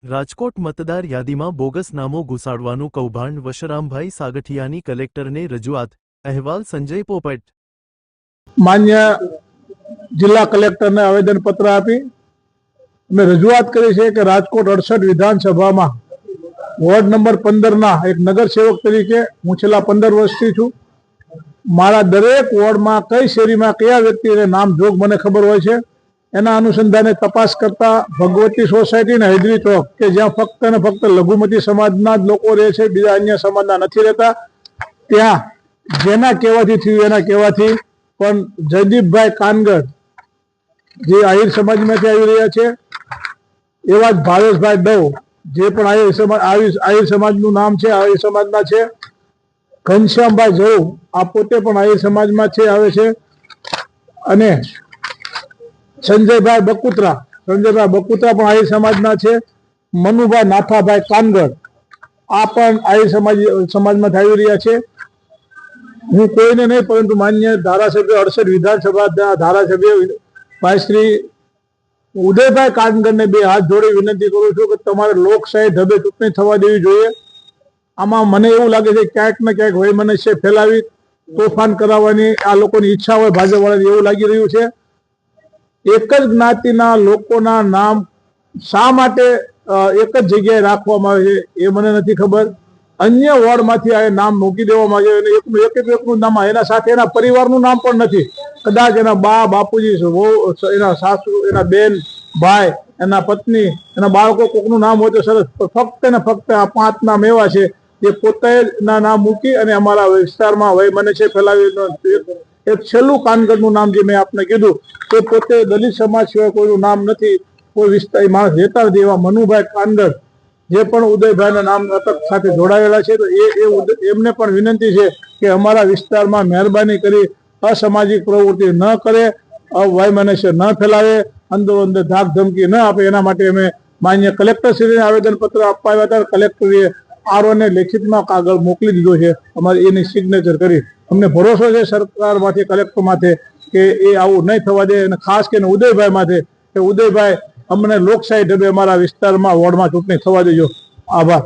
રાજકોટ મતદાર યાદીમાં બોગસ નામો ઘુસાડવાનું કૌભાંડ વશરામભાઈ સાગઠિયાની કલેક્ટરને રજૂઆત અહેવાલ સંજય પોપટ। માન્ય જિલ્લા કલેક્ટરને આવેદનપત્ર આપી અમે રજૂઆત કરી છે કે રાજકોટ 68 વિધાનસભામાં વોર્ડ નંબર 15 ના એક નગરસેવક તરીકે હું છેલ્લા 15 વર્ષથી છું। મારા દરેક વોર્ડમાં કઈ શેરીમાં કયા વ્યક્તિને નામ જોગ મને ખબર હોય છે। એના અનુસંધાને તપાસ કરતા ભગવતી સોસાયટી અને હૈદરી ચોક કે જ્યાં ફક્ત ને ફક્ત લઘુમતી સમાજના જ લોકો રહે છે, બીજા અન્ય સમાજના નથી રહેતા, ત્યાં જેના કહેવાથી થયું એના કહેવાથી પણ જયદીપભાઈ કાનગર જે આહિર સમાજમાંથી આવી રહ્યા છે, એવા જ ભાવેશભાઈ ડવ જે પણ આહિર સમાજનું નામ છે, આહિર સમાજના છે, ઘનશ્યામભાઈ જવ આ પોતે પણ આહિર સમાજમાં છે આવે છે, અને સંજયભાઈ બકુત્રા પણ આહિર સમાજના છે, મનુભાઈ નાથાભાઈ કાનગર આ પણ આહિર સમાજમાંથી આવી રહ્યા છે। હું કોઈને નહીં પરંતુ માન્ય ધારાસભ્ય 68 વિધાનસભા ધારાસભ્ય ભાઈ શ્રી ઉદયભાઈ કાનગરને બે હાથ જોડી વિનંતી કરું છું કે તમારે લોકશાહી ઢબે ચૂંટણી થવા દેવી જોઈએ। આમાં મને એવું લાગે છે ક્યાંક ને ક્યાંક વૈમનસ્ય ફેલાવી તોફાન કરાવવાની આ લોકોની ઈચ્છા હોય ભાજપવાળાની એવું લાગી રહ્યું છે। એક જ જ્ઞાતિના લોકોના નામ શા માટે એક જ જગ્યાએ રાખવામાં આવે છે એ મને નથી ખબર। અન્ય વોર્ડમાંથી આ નામ મૂકી દેવામાં આવે અને એકનું નામ એના સાથે એના પરિવારનું નામ પણ નથી, કદાચ એના બા બાપુજી એના સાસુ એના બેન ભાઈ એના પત્ની એના બાળકો કોકનું નામ હોય તો સરસ, ફક્ત ને ફક્ત આ 5 નામ એવા છે જે પોતાના નામ મૂકી અને અમારા વિસ્તારમાં વૈમનસ્ય ફેલાવી। એક છેલ્લું કાનગરનું નામ જે મેં આપને કીધું તે પોતે દલિત સમાજ સિવાય કોઈનું નામ નથી, કોઈ વિસ્તાર માણસ રહેતા નથી, એવા મનુભાઈ કાનગર જે પણ ઉદયભાઈના નામ અટક સાથે જોડાયેલા છે, તો એમને પણ વિનંતી છે કે અમારા વિસ્તારમાં મહેરબાની કરી અસામાજિક પ્રવૃત્તિ ન કરે, વૈમનસ્ય ન ફેલાવે, અંદરો અંદર ધાક ધમકી ન આપે, એના માટે અમે માન્ય કલેક્ટરશ્રીને આવેદનપત્ર આપવા આવ્યા હતા। કલેક્ટરે આરઓને લેખિતમાં કાગળ મોકલી દીધો છે અમારે એની સિગ્નેચર કરી। અમને ભરોસો છે સરકારમાંથી કલેક્ટર માથે કે એ આવું નહીં થવા દે, અને ખાસ કરીને ઉદયભાઈ માથે કે ઉદયભાઈ અમને લોકશાહી ઢબે અમારા વિસ્તારમાં વોર્ડમાં ચૂંટણી થવા દેજો। આભાર।